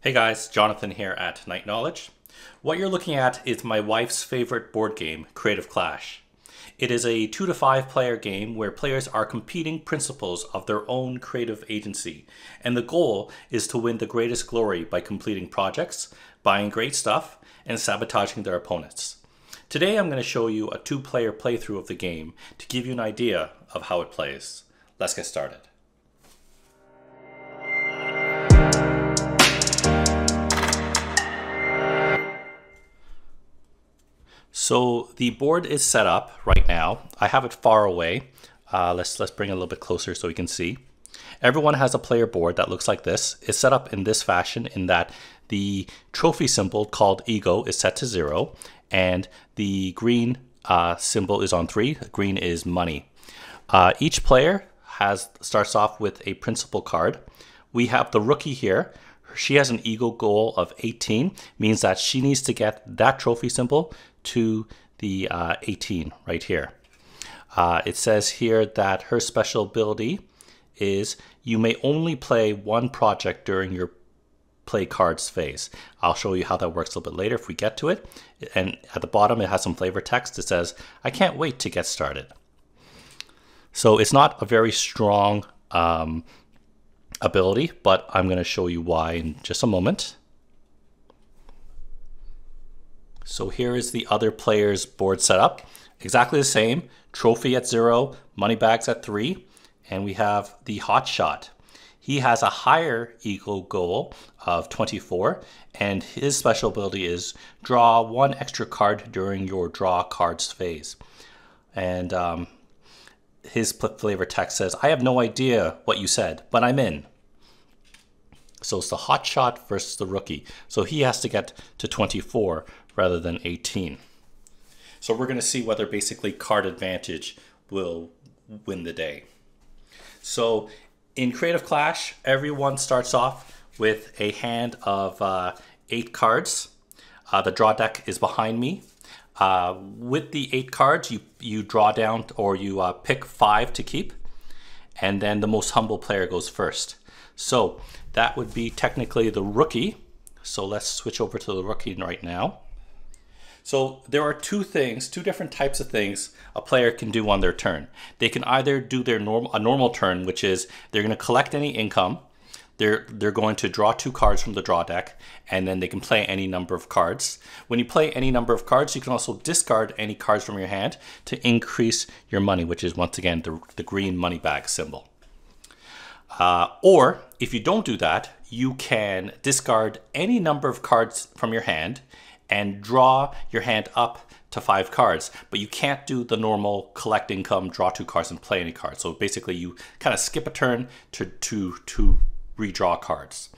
Hey guys, Jonathan here at Night Knowledge. What you're looking at is my wife's favorite board game, Creative Clash. It is a 2 to 5 player game where players are competing principles of their own creative agency, and the goal is to win the greatest glory by completing projects, buying great stuff, and sabotaging their opponents. Today I'm going to show you a 2-player playthrough of the game to give you an idea of how it plays. Let's get started. So the board is set up right now. I have it far away. Let's bring it a little bit closer so we can see. Everyone has a player board that looks like this. It's set up in this fashion in that the trophy symbol called ego is set to 0 and the green symbol is on 3. Green is money. Each player starts off with a principal card. We have the rookie here. She has an ego goal of 18, means that she needs to get that trophy symbol to the 18 right here. It says here that her special ability is you may only play one project during your play cards phase. I'll show you how that works a little bit later if we get to it. And at the bottom it has some flavor text. It says, I can't wait to get started. So it's not a very strong ability, but I'm going to show you why in just a moment. So here is the other player's board setup. Exactly the same. Trophy at 0, money bags at 3, and we have the hotshot. He has a higher ego goal of 24, and his special ability is draw one extra card during your draw cards phase. And his flavor text says, I have no idea what you said, but I'm in. So it's the hotshot versus the rookie. So he has to get to 24 rather than 18. So we're going to see whether basically card advantage will win the day. So in Creative Clash, everyone starts off with a hand of 8 cards. The draw deck is behind me. With the 8 cards, you draw down or you pick 5 to keep. And then the most humble player goes first. So that would be technically the rookie. So let's switch over to the rookie right now. So there are two different types of things a player can do on their turn. They can either do a normal turn, which is they're going to collect any income. They're going to draw 2 cards from the draw deck, and then they can play any number of cards. When you play any number of cards, you can also discard any cards from your hand to increase your money, which is once again the green money bag symbol. Or if you don't do that, you can discard any number of cards from your hand and draw your hand up to 5 cards, but you can't do the normal collect income, draw 2 cards and play any cards. So basically you kind of skip a turn to redraw cards.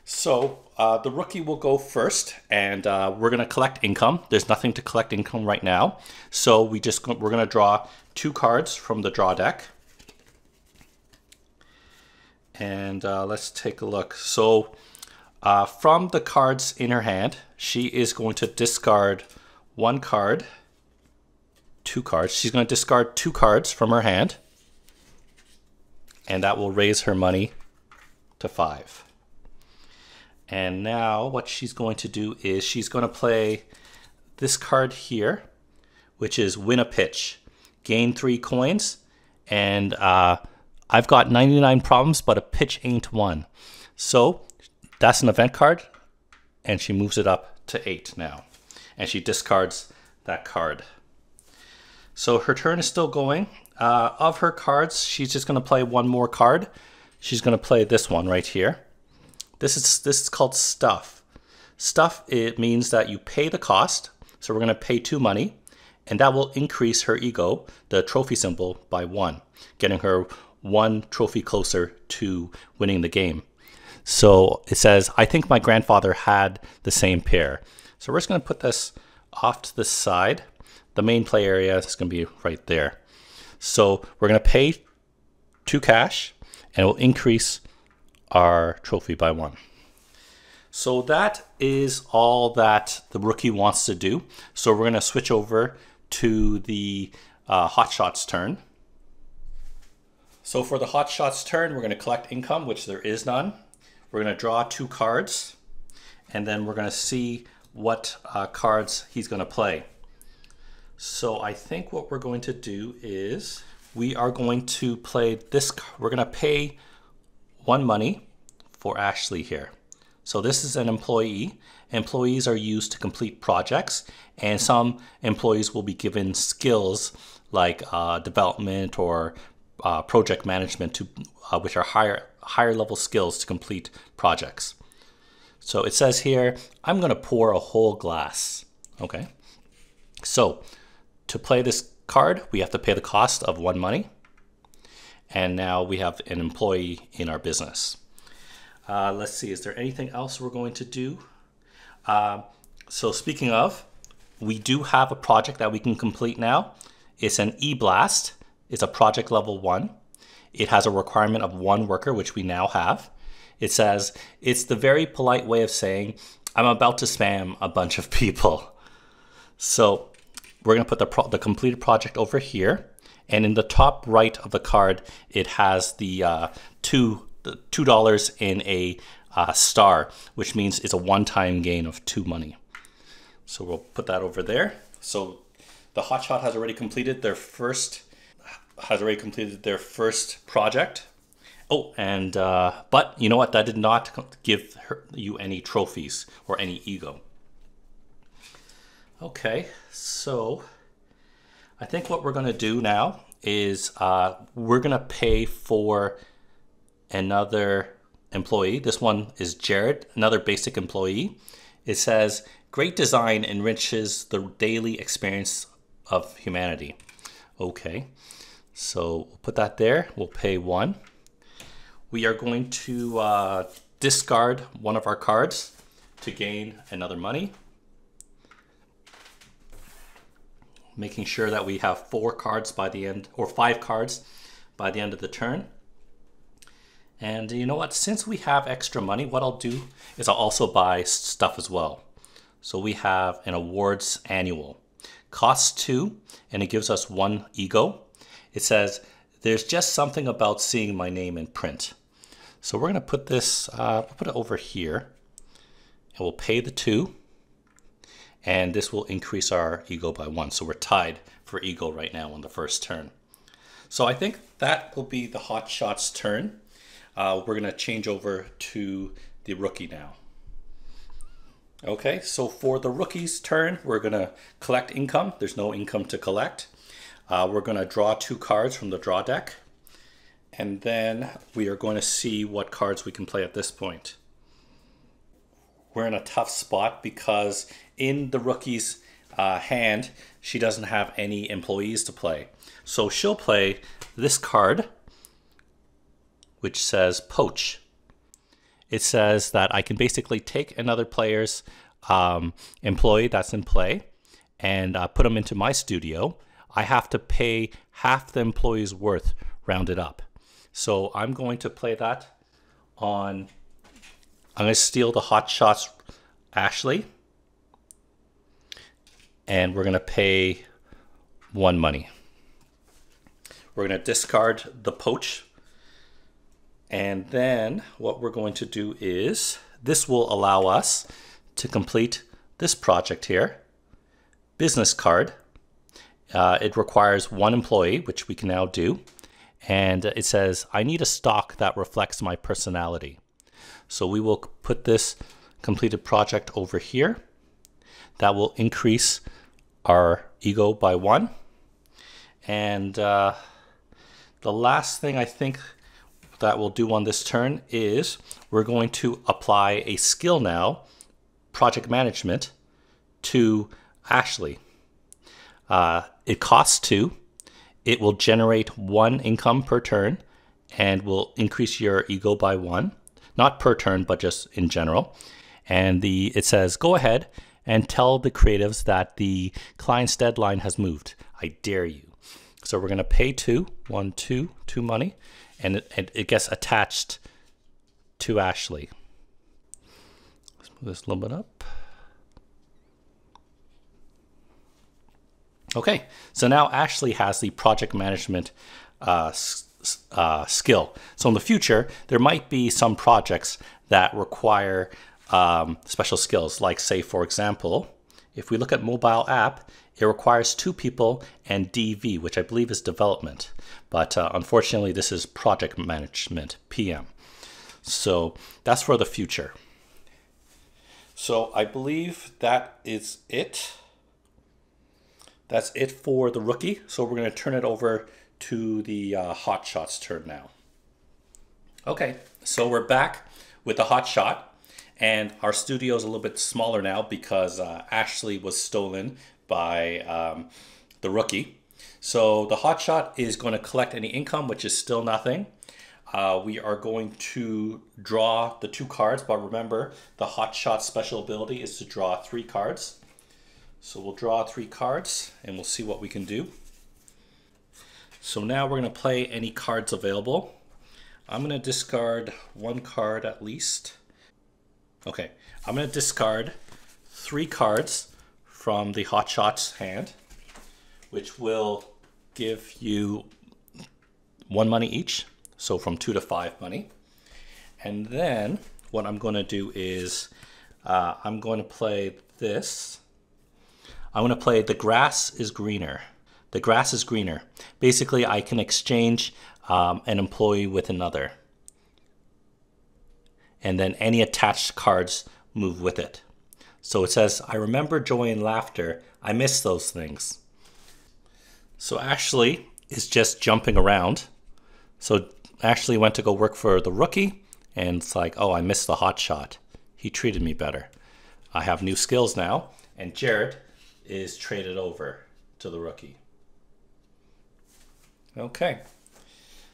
So the rookie will go first, and we're going to collect income. There's nothing to collect income right now. So we're going to draw 2 cards from the draw deck. And let's take a look. So from the cards in her hand, she is going to discard 1 card, 2 cards. She's going to discard 2 cards from her hand, and that will raise her money to 5. And now what she's going to do is she's going to play this card here, which is win a pitch, gain 3 coins, and I've got 99 problems, but a pitch ain't one. So that's an event card, and she moves it up to 8 now. And she discards that card. So her turn is still going. Of her cards, she's just going to play 1 more card. She's going to play this one right here. This is called stuff. Stuff, it means that you pay the cost. So we're going to pay 2 money, and that will increase her ego, the trophy symbol, by 1, getting her 1 trophy closer to winning the game. So it says, I think my grandfather had the same pair. So we're just going to put this off to the side. The main play area is going to be right there. So we're going to pay 2 cash, and it will increase our trophy by 1. So that is all that the rookie wants to do. So we're going to switch over to the Hotshots turn. So for the Hotshots turn, we're going to collect income, which there is none. We're going to draw 2 cards, and then we're going to see what cards he's going to play. So I think what we're going to do is we are going to play this. We're going to pay 1 money for Ashley here. So this is an employee. Employees are used to complete projects, and some employees will be given skills like development or project management, which are higher level skills to complete projects. So it says here, I'm going to pour a whole glass. Okay. So to play this card, we have to pay the cost of 1 money. And now we have an employee in our business. Let's see, is there anything else we're going to do? So speaking of, we do have a project that we can complete now. It's an e-blast. It's a project level 1. It has a requirement of 1 worker, which we now have. It says, it's the very polite way of saying, I'm about to spam a bunch of people. So we're going to put the completed project over here. And in the top right of the card, it has the $2 in a star, which means it's a one-time gain of 2 money. So we'll put that over there. So the hotshot has already completed their first project. Oh, and but you know what? That did not give you any trophies or any ego. Okay, so I think what we're going to do now is we're going to pay for another employee. This one is Jared, another basic employee. It says, great design enriches the daily experience of humanity. Okay, so we'll put that there. We'll pay 1. We are going to discard one of our cards to gain another money. Making sure that we have 4 cards by the end, or 5 cards by the end of the turn. And you know what? Since we have extra money, what I'll do is I'll also buy stuff as well. So we have an awards annual. Costs 2, and it gives us 1 ego. It says, there's just something about seeing my name in print. So we're going to put this, we'll put it over here, and we'll pay the 2. And this will increase our ego by 1. So we're tied for ego right now on the first turn. So I think that will be the Hotshots turn. We're going to change over to the rookie now. Okay, so for the rookie's turn, we're going to collect income. There's no income to collect. We're going to draw 2 cards from the draw deck. And then we are going to see what cards we can play at this point. We're in a tough spot because in the rookie's hand, she doesn't have any employees to play. So she'll play this card, which says poach. It says that I can basically take another player's employee that's in play and put them into my studio. I have to pay half the employee's worth rounded up. So I'm going to play that on, I'm going to steal the Hotshots Ashley, and we're going to pay 1 money. We're going to discard the poach, and then what we're going to do is this will allow us to complete this project here. Business card. It requires 1 employee, which we can now do. And it says, I need a stock that reflects my personality. So we will put this completed project over here. That will increase our ego by 1. And the last thing I think that we'll do on this turn is we're going to apply a skill now, project management, to Ashley. It costs 2. It will generate 1 income per turn and will increase your ego by 1. Not per turn, but just in general. And it says, go ahead and tell the creatives that the client's deadline has moved. I dare you. So we're going to pay 2, 1, 2 money, and it gets attached to Ashley. Let's move this a little bit up. Okay, so now Ashley has the project management skill. So in the future, there might be some projects that require special skills. Like say, for example, if we look at mobile app, it requires 2 people and DV, which I believe is development. But unfortunately, this is project management, PM. So that's for the future. So I believe that is it. That's it for the rookie. So we're going to turn it over to the Hotshots turn now. Okay, so we're back with the Hotshot. And our studio is a little bit smaller now because Ashley was stolen by the rookie. So the Hotshot is going to collect any income, which is still nothing. We are going to draw the 2 cards, but remember the Hotshot special ability is to draw 3 cards. So we'll draw 3 cards and we'll see what we can do. So now we're going to play any cards available. I'm going to discard 1 card at least. Okay, I'm going to discard 3 cards from the Hotshot's hand, which will give you 1 money each, so from 2 to 5 money. And then what I'm going to do is I'm going to play this. I'm going to play The Grass is Greener. The grass is greener. Basically, I can exchange an employee with another. And then any attached cards move with it. So it says, I remember joy and laughter. I miss those things. So Ashley is just jumping around. So Ashley went to go work for the rookie, and it's like, oh, I missed the Hotshot. He treated me better. I have new skills now, and Jared is traded over to the rookie. Okay,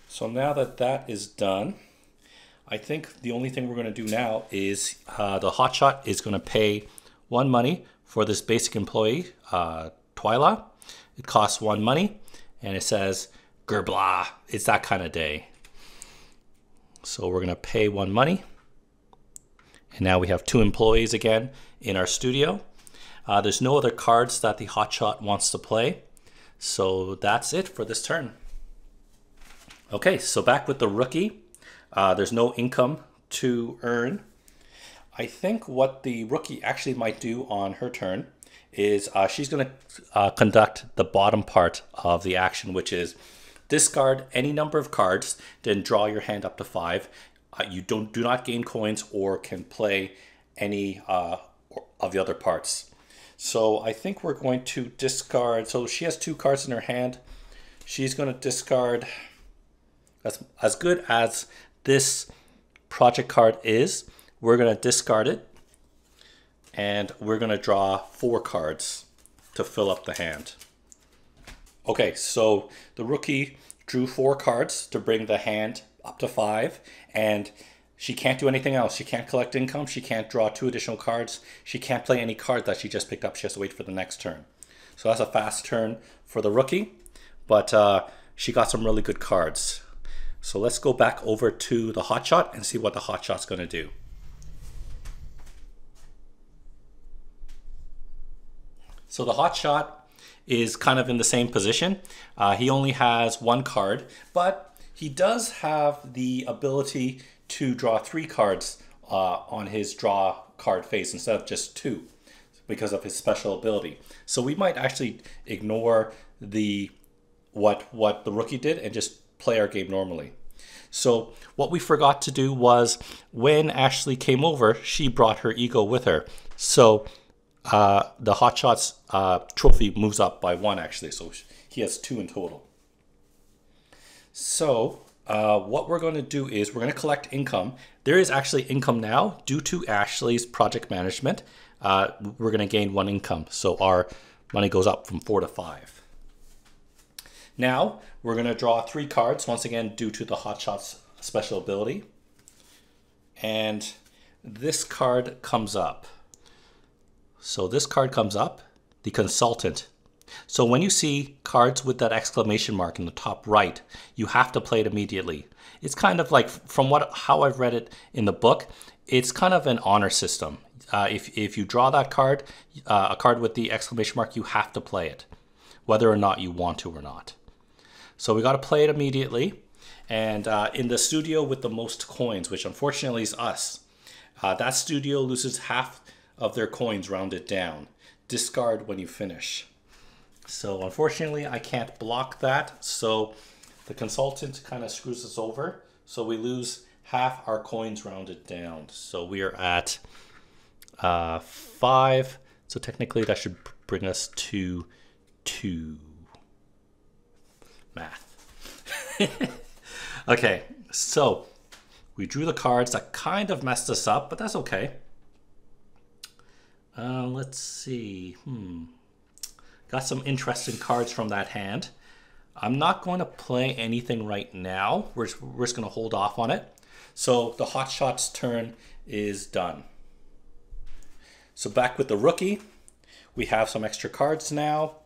so now that that is done, I think the only thing we're going to do now is the Hotshot is going to pay 1 money for this basic employee, Twyla. It costs 1 money, and it says, Gerblah, it's that kind of day. So we're going to pay 1 money. And now we have 2 employees again in our studio. There's no other cards that the Hotshot wants to play. So that's it for this turn. Okay, so back with the rookie. There's no income to earn. I think what the rookie actually might do on her turn is she's going to conduct the bottom part of the action, which is discard any number of cards, then draw your hand up to 5. You do not gain coins or can play any of the other parts. So I think we're going to discard. So she has 2 cards in her hand. She's going to discard. As good as this project card is, we're going to discard it. And we're going to draw 4 cards to fill up the hand. Okay, so the rookie drew 4 cards to bring the hand up to 5. And she can't do anything else. She can't collect income. She can't draw 2 additional cards. She can't play any card that she just picked up. She has to wait for the next turn. So that's a fast turn for the rookie. But she got some really good cards. So let's go back over to the Hotshot and see what the Hotshot's going to do. So the Hotshot is kind of in the same position. He only has 1 card, but he does have the ability to draw 3 cards on his draw card face instead of just 2 because of his special ability. So we might actually ignore what the rookie did and just play our game normally. So what we forgot to do was when Ashley came over, she brought her ego with her. So the Hotshot's trophy moves up by 1 actually. So he has 2 in total. So what we're going to do is we're going to collect income. There is actually income now due to Ashley's project management. We're going to gain 1 income. So our money goes up from 4 to 5. Now we're going to draw 3 cards, once again due to the Hotshot's special ability. And this card comes up. So this card comes up, the Consultant. So when you see cards with that exclamation mark in the top right, you have to play it immediately. It's kind of like, from how I've read it in the book, it's kind of an honor system. If you draw that card, a card with the exclamation mark, you have to play it, whether or not you want to or not. So we got to play it immediately. And in the studio with the most coins, which unfortunately is us, That studio loses half of their coins rounded down. Discard when you finish. So unfortunately, I can't block that. So the consultant kind of screws us over. So we lose half our coins rounded down. So we are at 5. So technically that should bring us to 2. Math. Okay, so we drew the cards. That kind of messed us up, but that's okay. Let's see. Got some interesting cards from that hand. I'm not going to play anything right now. We're just going to hold off on it. So the Hotshots turn is done. So back with the rookie. We have some extra cards now.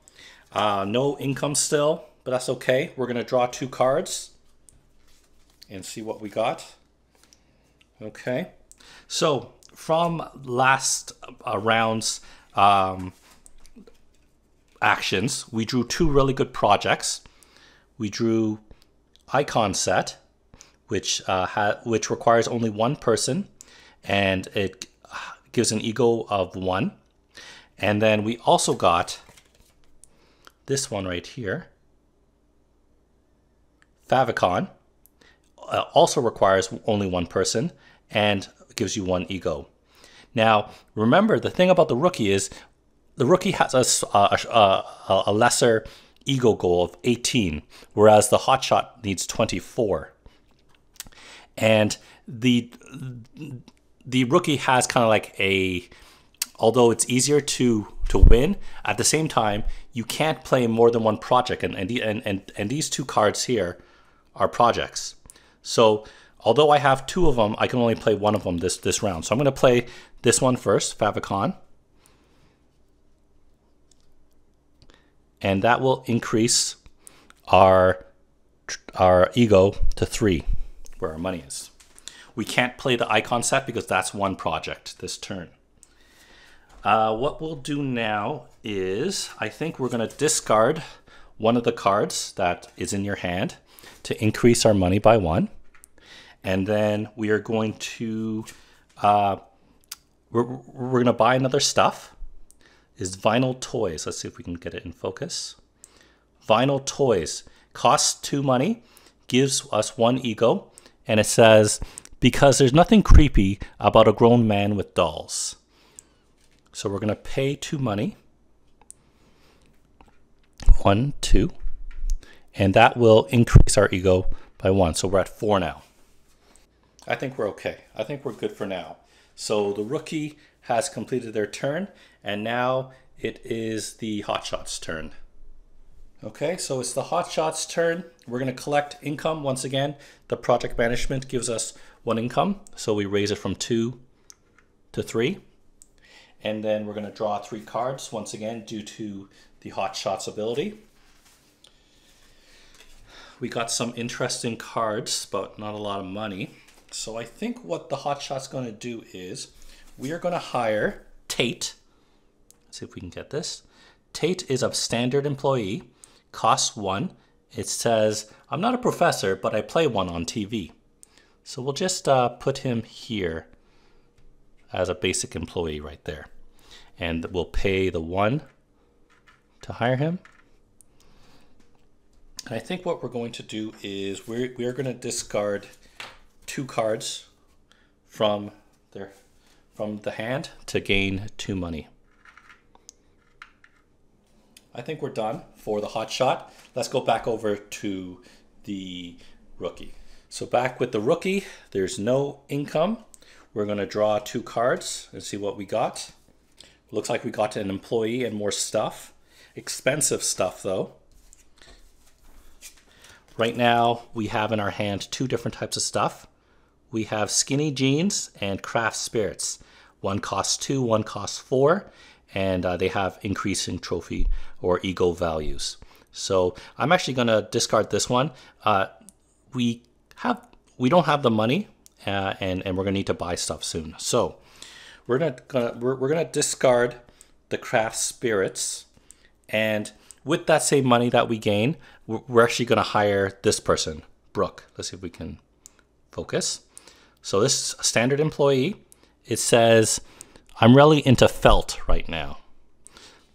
No income still, but that's okay. We're going to draw 2 cards and see what we got. Okay. So from last round's actions, we drew 2 really good projects. We drew Icon Set, which requires only 1 person, and it gives an ego of 1. And then we also got this one right here, Favicon. Also requires only 1 person and gives you 1 ego. Now, remember, the thing about the rookie is the rookie has a lesser ego goal of 18, whereas the hotshot needs 24. And the rookie has kind of like although it's easier to win, at the same time, you can't play more than 1 project. And these 2 cards here are projects. So although I have 2 of them, I can only play 1 of them this round. So I'm going to play this one first, Favicon. And that will increase our ego to 3, where our money is. We can't play the icon set because that's 1 project this turn. What we'll do now is, I think we're going to discard one of the cards that is in your hand to increase our money by 1. And then we are going to, we're going to buy another stuff. Is Vinyl Toys. Let's see if we can get it in focus. Vinyl Toys costs 2 money, gives us 1 ego, and it says, because there's nothing creepy about a grown man with dolls. So we're going to pay 2 money. 1, 2. And that will increase our ego by 1. So we're at 4 now. I think we're okay. I think we're good for now. So the rookie has completed their turn, and now it is the Hotshots turn. Okay, so it's the Hotshots turn. We're going to collect income once again. The project management gives us 1 income, so we raise it from 2 to 3. And then we're going to draw 3 cards once again due to the Hotshots ability. We got some interesting cards, but not a lot of money. So I think what the Hotshot's going to do is we are going to hire Tate. Let's see if we can get this. Tate is a standard employee, costs 1. It says, I'm not a professor, but I play one on TV. So we'll just put him here as a basic employee right there. And we'll pay the 1 to hire him. And I think what we're going to do is we are going to discard 2 cards from the hand to gain 2 money. I think we're done for the Hotshot. Let's go back over to the rookie. So back with the rookie, there's no income. We're going to draw 2 cards and see what we got. Looks like we got an employee and more stuff. Expensive stuff though. Right now we have in our hand 2 different types of stuff. We have skinny jeans and craft spirits. One costs 2, one costs 4, and they have increasing trophy or ego values. So I'm actually going to discard this one. We don't have the money, and we're going to need to buy stuff soon. So we're gonna discard the craft spirits, and with that same money that we gain, we're actually going to hire this person, Brooke. Let's see if we can focus. So this is a standard employee, it says, I'm really into felt right now.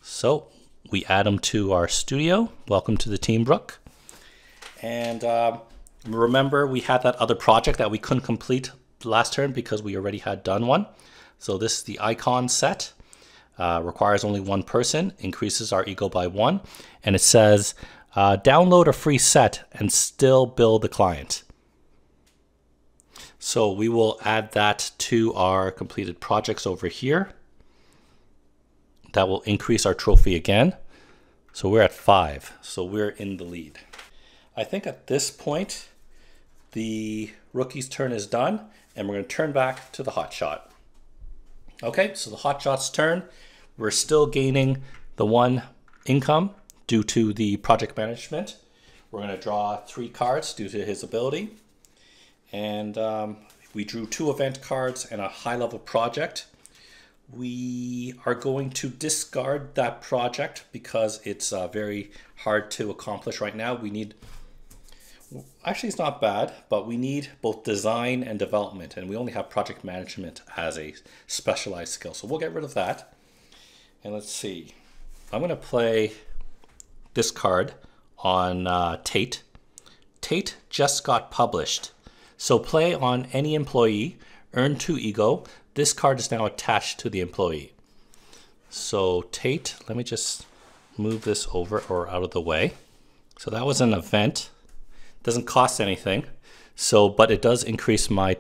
So we add them to our studio. Welcome to the team, Brooke. And remember, we had that other project that we couldn't complete last turn because we already had done one. So this is the icon set. Requires only one person, increases our ego by 1. And it says, download a free set and still bill the client. So we will add that to our completed projects over here. That will increase our trophy again. So we're at 5. So we're in the lead. I think at this point, the rookie's turn is done, and we're going to turn back to the hotshot. Okay, so the hotshot's turn. We're still gaining the 1 income due to the project management. We're going to draw 3 cards due to his ability. And we drew 2 event cards and a high-level project. We are going to discard that project because it's very hard to accomplish right now. We need, actually it's not bad, but we need both design and development, and we only have project management as a specialized skill. So we'll get rid of that. And let's see, I'm going to play this card on Tate. Tate just got published. So play on any employee, earn 2 ego. This card is now attached to the employee. So Tate, let me just move this over or out of the way. So that was an event. Doesn't cost anything. So, but it does increase my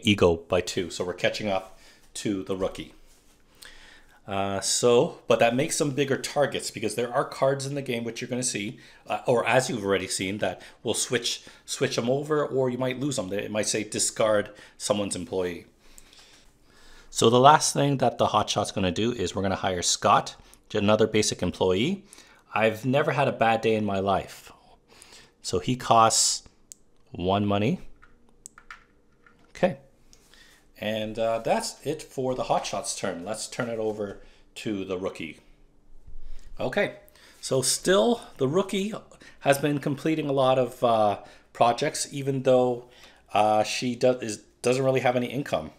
ego by 2. So we're catching up to the rookie. But that makes them bigger targets because there are cards in the game which you're going to see, or as you've already seen, that will switch them over, or you might lose them. It might say discard someone's employee. So the last thing that the hotshot's going to do is we're going to hire Scott, another basic employee. I've never had a bad day in my life. So he costs 1 money. Okay. And that's it for the hotshot's turn. Let's turn it over to the rookie. Okay, so still the rookie has been completing a lot of projects, even though she doesn't really have any income.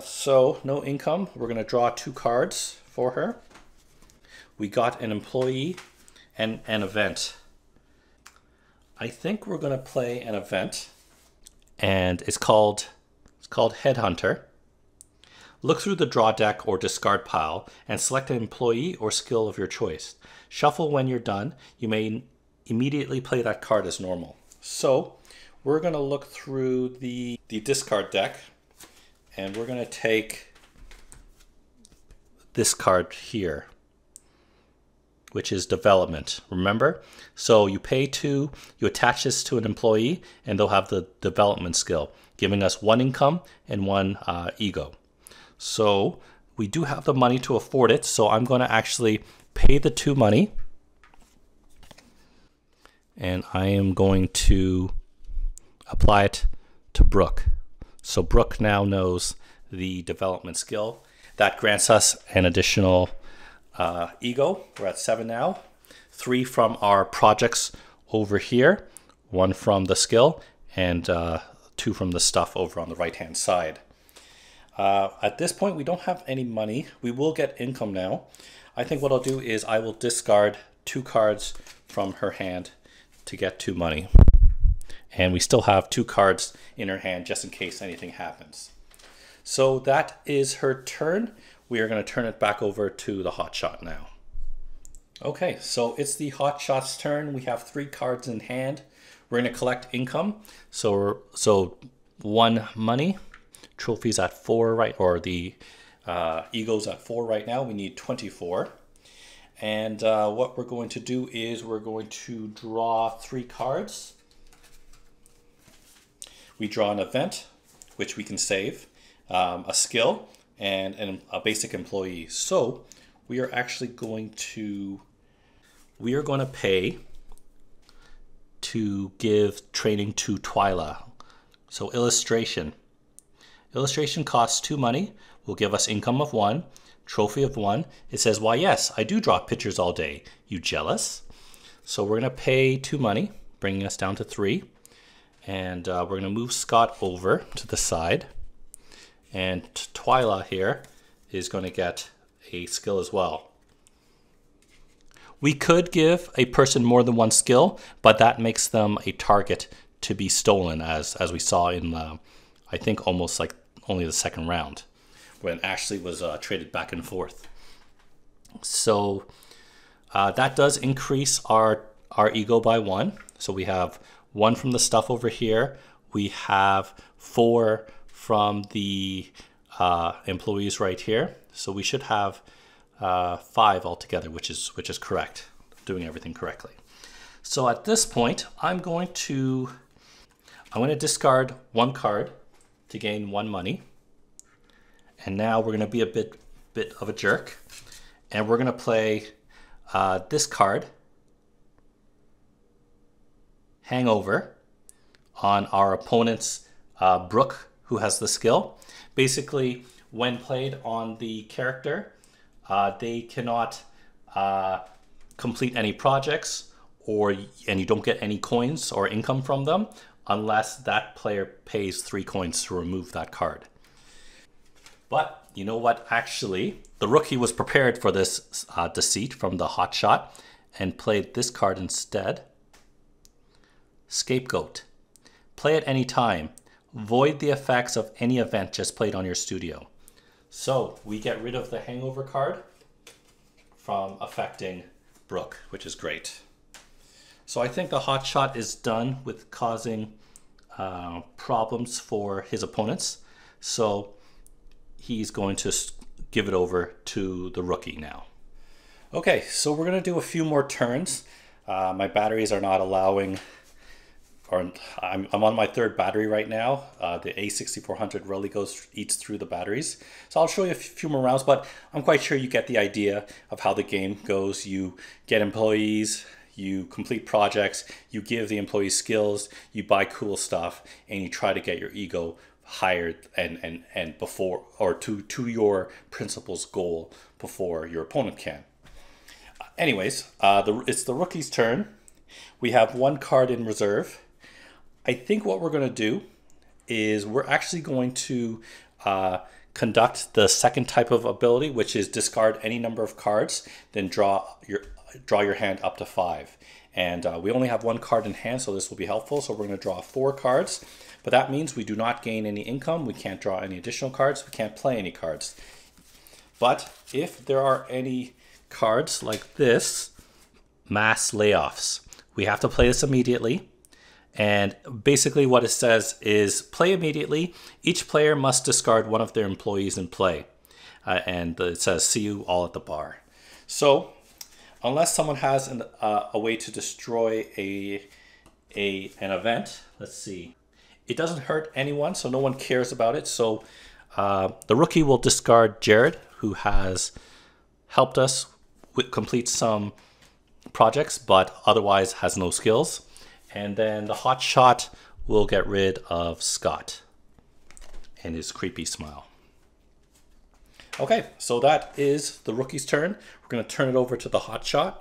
So no income. We're going to draw 2 cards for her. We got an employee and an event. I think we're going to play an event, and it's called Headhunter. Look through the draw deck or discard pile and select an employee or skill of your choice. Shuffle when you're done. You may immediately play that card as normal. So we're going to look through the discard deck, and we're going to take this card here, which is development. Remember? So you pay 2, you attach this to an employee, and they'll have the development skill, giving us 1 income and 1 ego. So we do have the money to afford it, so I'm going to actually pay the 2 money, and I am going to apply it to Brooke. So Brooke now knows the development skill. That grants us an additional ego. We're at 7 now. 3 from our projects over here, 1 from the skill, and 2 from the stuff over on the right hand side. At this point we don't have any money. We will get income now. I think what I'll do is I will discard 2 cards from her hand to get 2 money, and we still have 2 cards in her hand just in case anything happens. So that is her turn. We are going to turn it back over to the hotshot now. Okay, so it's the hotshot's turn. We have 3 cards in hand. We're going to collect income. So 1 money. Trophy's at 4, right? Or the ego's at 4 right now. We need 24. And what we're going to do is we're going to draw 3 cards. We draw an event, which we can save, a skill, and a basic employee. So we are actually going to pay to give training to Twyla. So illustration costs 2 money, will give us income of 1, trophy of 1. It says, why yes, I do draw pictures all day. You jealous? So we're gonna pay 2 money, bringing us down to 3. And we're gonna move Scott over to the side. And Twyla here is going to get a skill as well. We could give a person more than one skill, but that makes them a target to be stolen, as we saw in, I think, almost like only the second round, when Ashley was traded back and forth. So that does increase our ego by 1. So we have 1 from the stuff over here. We have 4 from the employees right here. So we should have 5 altogether, which is correct. Doing everything correctly. So at this point, I'm going to discard 1 card to gain 1 money. And now we're going to be a bit of a jerk, and we're going to play this card, Hangover, on our opponent's Brooke, who has the skill. Basically, when played on the character, they cannot complete any projects, and you don't get any coins or income from them unless that player pays 3 coins to remove that card. But you know what? Actually, the rookie was prepared for this deceit from the hotshot and played this card instead. Scapegoat. Play at any time. Void the effects of any event just played on your studio. So we get rid of the Hangover card from affecting Brooke, which is great. So I think the hotshot is done with causing problems for his opponents. So he's going to give it over to the rookie now. Okay, so we're going to do a few more turns. My batteries are not allowing, or I'm on my 3rd battery right now. The A6400 really eats through the batteries. So I'll show you a few more rounds, but I'm quite sure you get the idea of how the game goes. You get employees, you complete projects, you give the employees skills, you buy cool stuff, and you try to get your ego higher and before, or to your principal's goal before your opponent can. Anyways, it's the rookie's turn. We have 1 card in reserve. I think what we're going to do is we're actually going to conduct the second type of ability, which is discard any number of cards, then draw your hand up to 5. And we only have 1 card in hand, so this will be helpful. So we're going to draw 4 cards, but that means we do not gain any income. We can't draw any additional cards. We can't play any cards. But if there are any cards like this, mass layoffs, we have to play this immediately. And basically what it says is play immediately. Each player must discard 1 of their employees in play. And it says see you all at the bar. So unless someone has a way to destroy an event, let's see. It doesn't hurt anyone, so no one cares about it. So the rookie will discard Jared, who has helped us complete some projects, but otherwise has no skills. And then the hotshot will get rid of Scott and his creepy smile. Okay, so that is the rookie's turn. We're going to turn it over to the hotshot.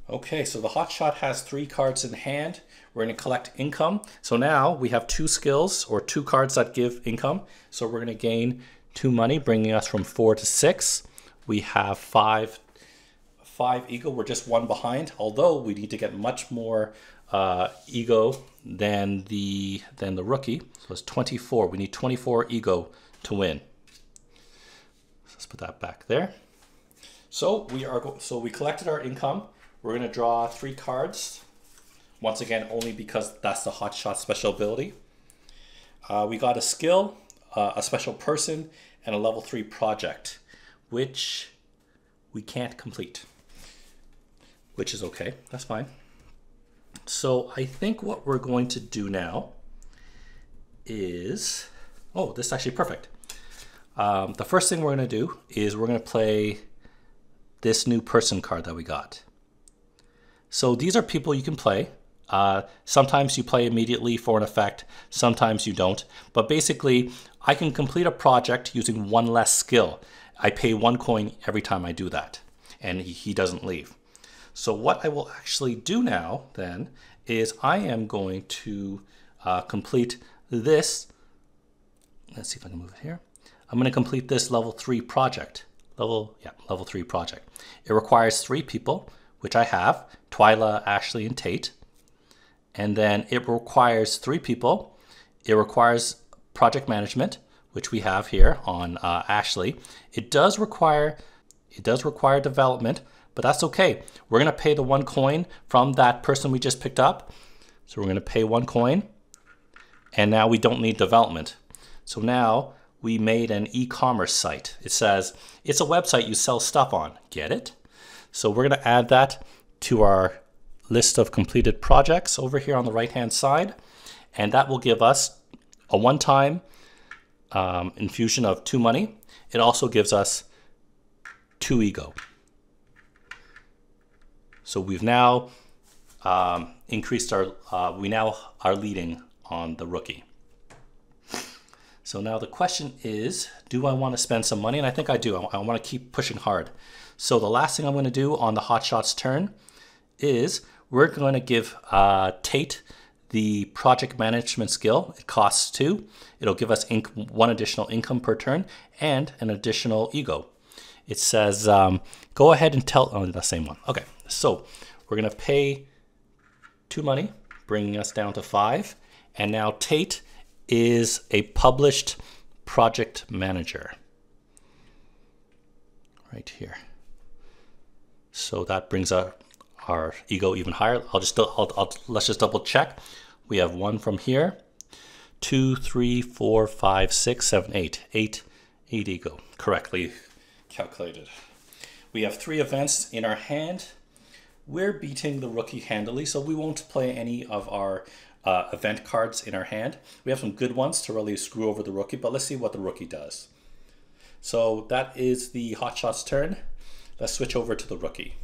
Okay, so the hotshot has 3 cards in hand. We're going to collect income. So now we have 2 skills, or 2 cards that give income. So we're going to gain 2 money, bringing us from 4 to 6. We have 5 ego. We're just 1 behind, although we need to get much more ego than the rookie. So it's 24. We need 24 ego to win. So let's put that back there. So we collected our income. We're going to draw 3 cards. Once again, only because that's the hotshot special ability. We got a skill, a special person, and a level 3 project, which we can't complete, which is okay. That's fine. So I think what we're going to do now is, oh, this is actually perfect. The first thing we're going to do is we're going to play this new person card that we got. So these are people you can play. Sometimes you play immediately for an effect, sometimes you don't. But basically, I can complete a project using 1 less skill. I pay 1 coin every time I do that, and he doesn't leave. So what I will actually do now then is I am going to complete this. Let's see if I can move it here. I'm going to complete this level 3 project. Level 3 project. It requires 3 people, which I have, Twyla, Ashley, and Tate. And then it requires 3 people. It requires project management, which we have here on Ashley. It does require development, but that's okay. We're going to pay the 1 coin from that person we just picked up. So we're going to pay 1 coin. And now we don't need development. So now we made an e-commerce site. It says it's a website you sell stuff on. Get it? So we're going to add that to our list of completed projects over here on the right hand side, and that will give us a one-time infusion of 2 money. It also gives us 2 ego. So we've now increased our we now are leading on the rookie. So now the question is, do I want to spend some money? And I think I do. I want to keep pushing hard. So the last thing I'm going to do on the Hotshots turn is we're going to give Tate the project management skill. It costs 2. It'll give us 1 additional income per turn and an additional ego. It says, go ahead and tell, oh, the same one. Okay, so we're going to pay 2 money, bringing us down to 5. And now Tate is a published project manager right here. So that brings our ego even higher. Let's just double check. We have 1 from here, 2, 3, 4, 5, 6, 7, 8. 8 ego, correctly calculated. We have 3 events in our hand. We're beating the rookie handily, so we won't play any of our event cards in our hand. We have some good ones to really screw over the rookie, but let's see what the rookie does. So that is the Hotshots turn. Let's switch over to the rookie.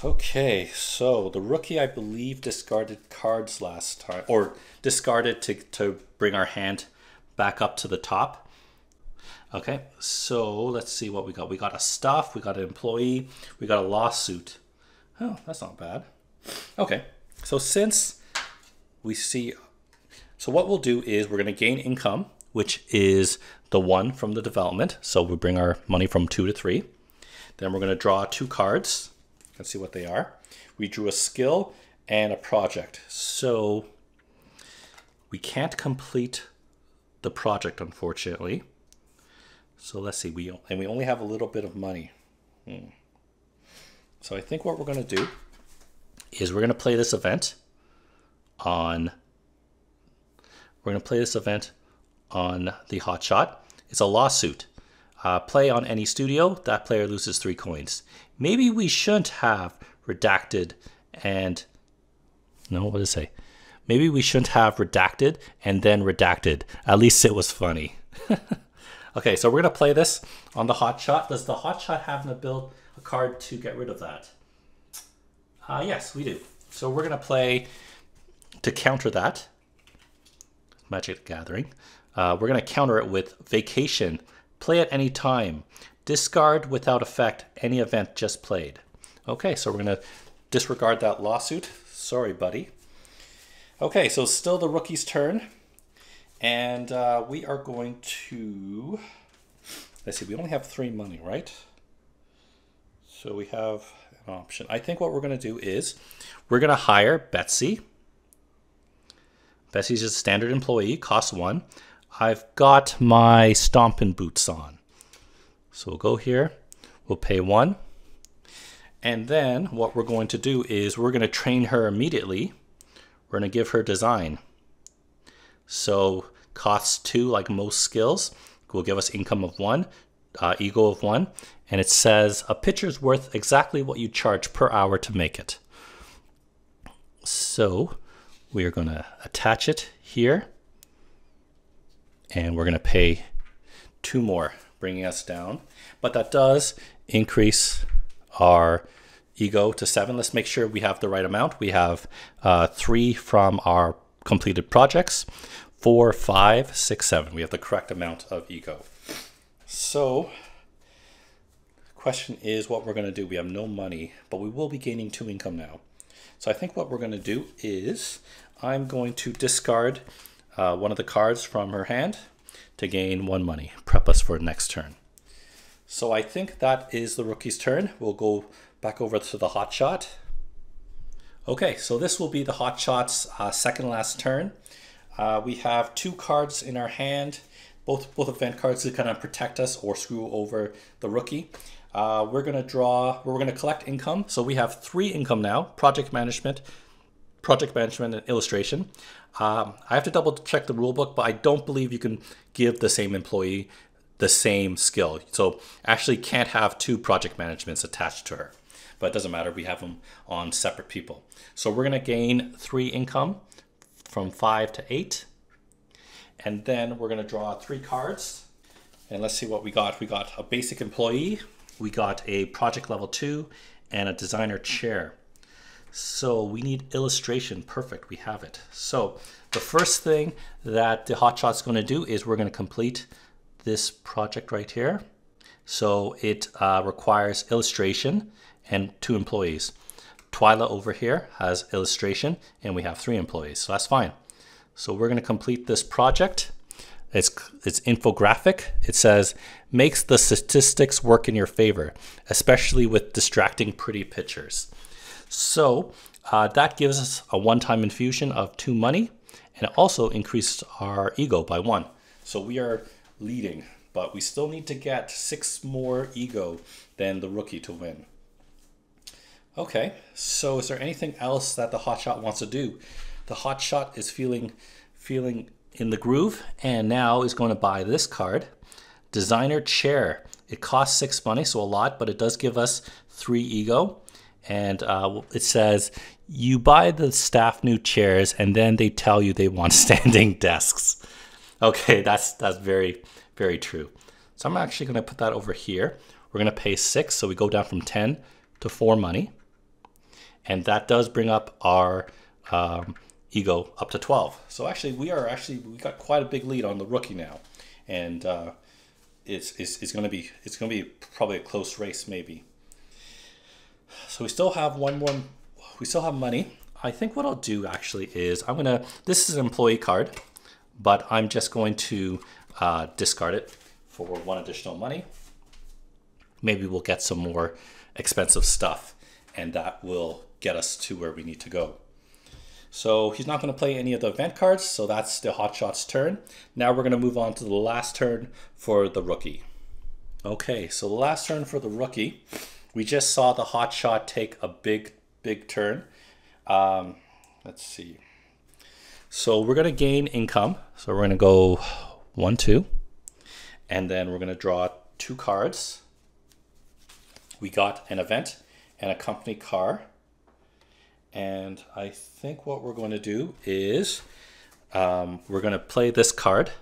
Okay, so the rookie, I believe, discarded cards last time, or discarded to bring our hand back up to the top. Okay, so let's see what we got. We got a stuff, we got an employee, we got a lawsuit. Oh, that's not bad. Okay, so since we see, so what we'll do is we're going to gain income, which is the 1 from the development. So we bring our money from 2 to 3. Then we're going to draw 2 cards. Let's see what they are. We drew a skill and a project. So we can't complete the project, unfortunately. So let's see, we only have a little bit of money. So I think what we're going to do is we're going to play this event on the Hotshot. It's a lawsuit. Play on any studio, that player loses 3 coins. Maybe we shouldn't have redacted and, no, what does it say? Maybe we shouldn't have redacted and then redacted. At least it was funny. Okay, so we're going to play this on the Hotshot. Does the Hotshot have a card to get rid of that? Yes, we do. So we're going to play to counter that. Magic the Gathering. We're going to counter it with Vacation. Play at any time. Discard without effect any event just played. Okay, so we're going to disregard that lawsuit. Sorry, buddy. Okay, so still the rookie's turn. And we are going to, let's see, we only have 3 money, right? So we have an option. I think what we're going to do is we're going to hire Betsy. Betsy's just a standard employee, costs 1. I've got my stomping boots on. So we'll go here, we'll pay 1. And then what we're going to do is we're going to train her immediately. We're going to give her design. So costs 2, like most skills, will give us income of 1, ego of 1. And it says a picture's worth exactly what you charge per hour to make it. So we are going to attach it here. And we're going to pay 2 more, bringing us down. But that does increase our ego to 7. Let's make sure we have the right amount. We have 3 from our completed projects, 4, 5, 6, 7. We have the correct amount of ego. So the question is what we're going to do. We have no money, but we will be gaining 2 income now. So I think what we're going to do is I'm going to discard one of the cards from her hand. to gain 1 money. Prep us for next turn. So I think that is the rookie's turn. We'll go back over to the hot shot. Okay, so this will be the hot shot's second last turn. We have 2 cards in our hand, both event cards to kind of protect us or screw over the rookie. We're gonna collect income. So we have 3 income now: project management, and illustration. I have to double check the rule book, but I don't believe you can give the same employee the same skill. So actually can't have 2 project managements attached to her, but it doesn't matter. We have them on separate people. So we're gonna gain 3 income from 5 to 8. And then we're gonna draw 3 cards. And let's see what we got. We got a basic employee, we got a project level 2, and a designer chair. So we need illustration. Perfect, we have it. So the first thing that the hotshot's gonna do is we're gonna complete this project right here. So it requires illustration and 2 employees. Twyla over here has illustration and we have 3 employees, so that's fine. So we're gonna complete this project. It's infographic. It says, makes the statistics work in your favor, especially with distracting pretty pictures. So that gives us a one-time infusion of 2 money, and it also increased our ego by 1. So we are leading, but we still need to get 6 more ego than the rookie to win. Okay, so is there anything else that the hotshot wants to do? The hotshot is feeling in the groove, and now is going to buy this card, designer chair. It costs 6 money, so a lot, but it does give us 3 ego. And it says, you buy the staff new chairs and then they tell you they want standing desks. Okay, that's very, very true. So I'm actually gonna put that over here. We're gonna pay 6, so we go down from 10 to 4 money. And that does bring up our ego up to 12. So actually we got quite a big lead on the rookie now. And it's gonna be probably a close race maybe. So we still have we still have money. I think what I'll do actually is this is an employee card, but I'm just going to discard it for 1 additional money. Maybe we'll get some more expensive stuff and that will get us to where we need to go. So he's not going to play any of the event cards, so that's the hotshot's turn. Now we're going to move on to the last turn for the rookie. Okay, so the last turn for the rookie. We just saw the hotshot take a big turn. Let's see. So we're going to gain income. So we're going to go 1, 2. And then we're going to draw 2 cards. We got an event and a company car. And I think what we're going to do is we're going to play this card.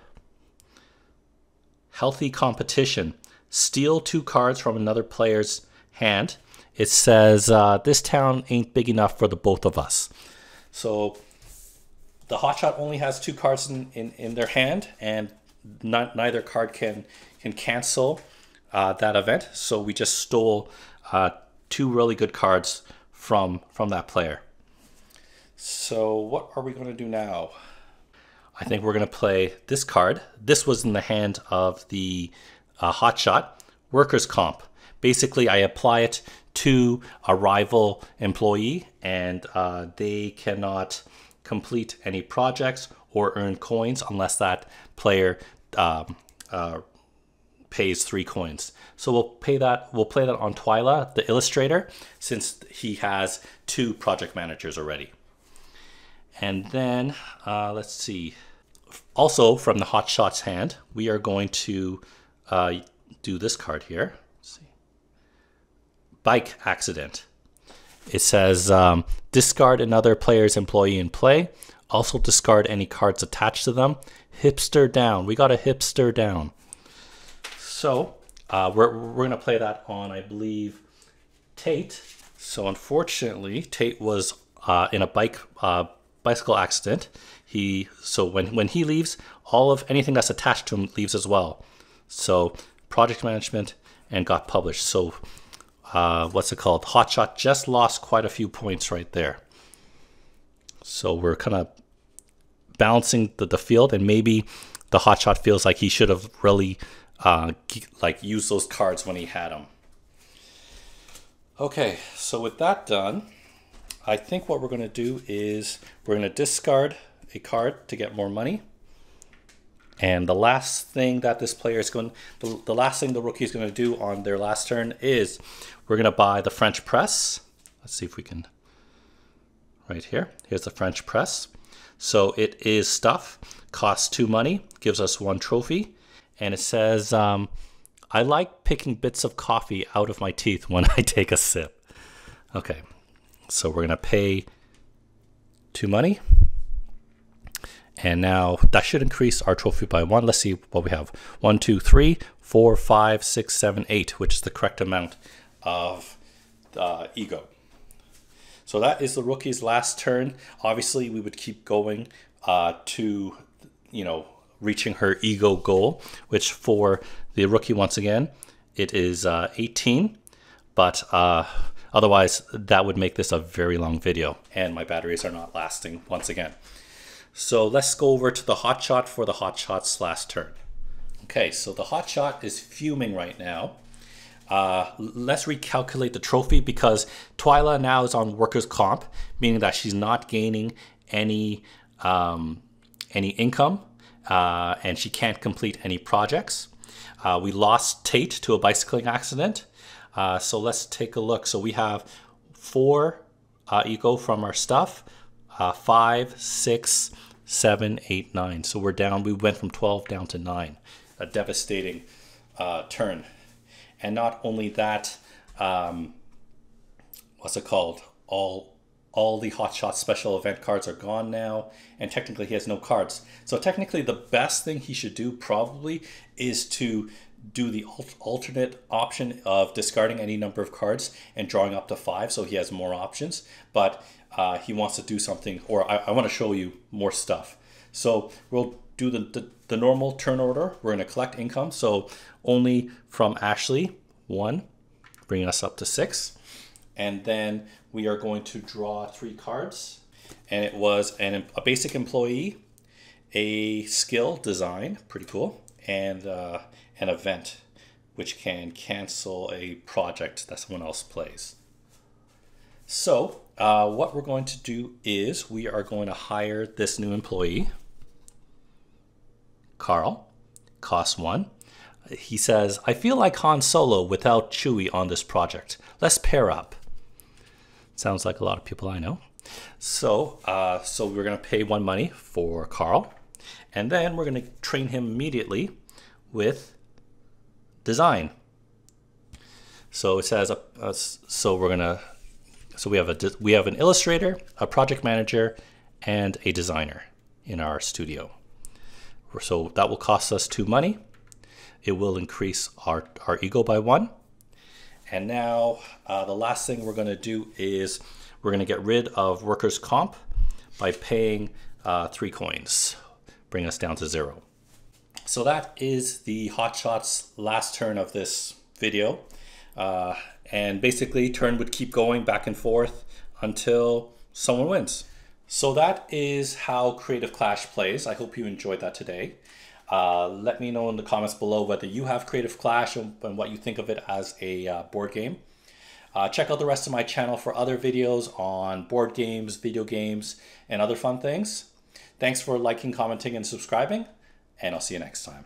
Healthy competition. Steal 2 cards from another player's hand. It says this town ain't big enough for the both of us. So the hotshot only has 2 cards in their hand, and neither card can cancel that event. So we just stole 2 really good cards from that player. So what are we going to do now? I think we're going to play this card. This was in the hand of the hotshot, workers' comp. Basically, I apply it to a rival employee, and they cannot complete any projects or earn coins unless that player pays 3 coins. So we'll play that on Twyla, the illustrator, since he has 2 project managers already. And then let's see. Also from the hotshot's hand, we are going to do this card here. Let's see. Bike accident. It says discard another player's employee in play. Also discard any cards attached to them. Hipster down. We got a hipster down. So we're going to play that on, I believe, Tate. So unfortunately, Tate was in a bicycle accident. So when he leaves, all of anything that's attached to him leaves as well. So project management and got published. So what's it called? Hotshot just lost quite a few points right there. So we're kind of balancing the field, and maybe the hotshot feels like he should have really like used those cards when he had them. Okay, so with that done, I think what we're going to do is we're going to discard a card to get more money. And the last thing that this player is going, the last thing the rookie is going to do on their last turn is we're going to buy the French press. Let's see if we can, right here. Here's the French press. So it is stuff, costs 2 money, gives us 1 trophy. And it says, I like picking bits of coffee out of my teeth when I take a sip. Okay, so we're going to pay 2 money. And now that should increase our trophy by 1. Let's see what we have. 1, 2, 3, 4, 5, 6, 7, 8, which is the correct amount of ego. So that is the rookie's last turn. Obviously, we would keep going to, you know, reaching her ego goal, which for the rookie, once again, it is 18. But otherwise, that would make this a very long video. And my batteries are not lasting once again. So let's go over to the hotshot for the hotshot's last turn. Okay, so the hotshot is fuming right now. Let's recalculate the trophy because Twyla now is on workers' comp, meaning that she's not gaining any income and she can't complete any projects. We lost Tate to a bicycling accident. So let's take a look. So we have 4 ego from our stuff. 5, 6, 7, 8, 9. So we're down. We went from 12 down to 9. A devastating turn. And not only that, what's it called? All the Hotshot special event cards are gone now, and technically he has no cards. So technically the best thing he should do probably is to do the alternate option of discarding any number of cards and drawing up to 5 so he has more options. But he wants to do something, or I want to show you more stuff. So we'll do the normal turn order. We're going to collect income. So only from Ashley, 1, bringing us up to 6. And then we are going to draw 3 cards. And it was a basic employee, a skill design, pretty cool, and an event, which can cancel a project that someone else plays. So what we're going to do is we are going to hire this new employee, Carl, cost 1. He says, I feel like Han Solo without Chewie on this project. Let's pair up. Sounds like a lot of people I know. So we're going to pay 1 money for Carl. And then we're going to train him immediately with design. So it says, so we have an illustrator, a project manager, and a designer in our studio. So that will cost us 2 money. It will increase our ego by 1. And now the last thing we're going to do is we're going to get rid of workers' comp by paying 3 coins, bring us down to 0. So that is the Hotshot's last turn of this video. And basically turn would keep going back and forth until someone wins. So that is how Creative Clash plays. I hope you enjoyed that today. Let me know in the comments below whether you have Creative Clash and what you think of it as a board game. Check out the rest of my channel for other videos on board games, video games, and other fun things. Thanks for liking, commenting, and subscribing, and I'll see you next time.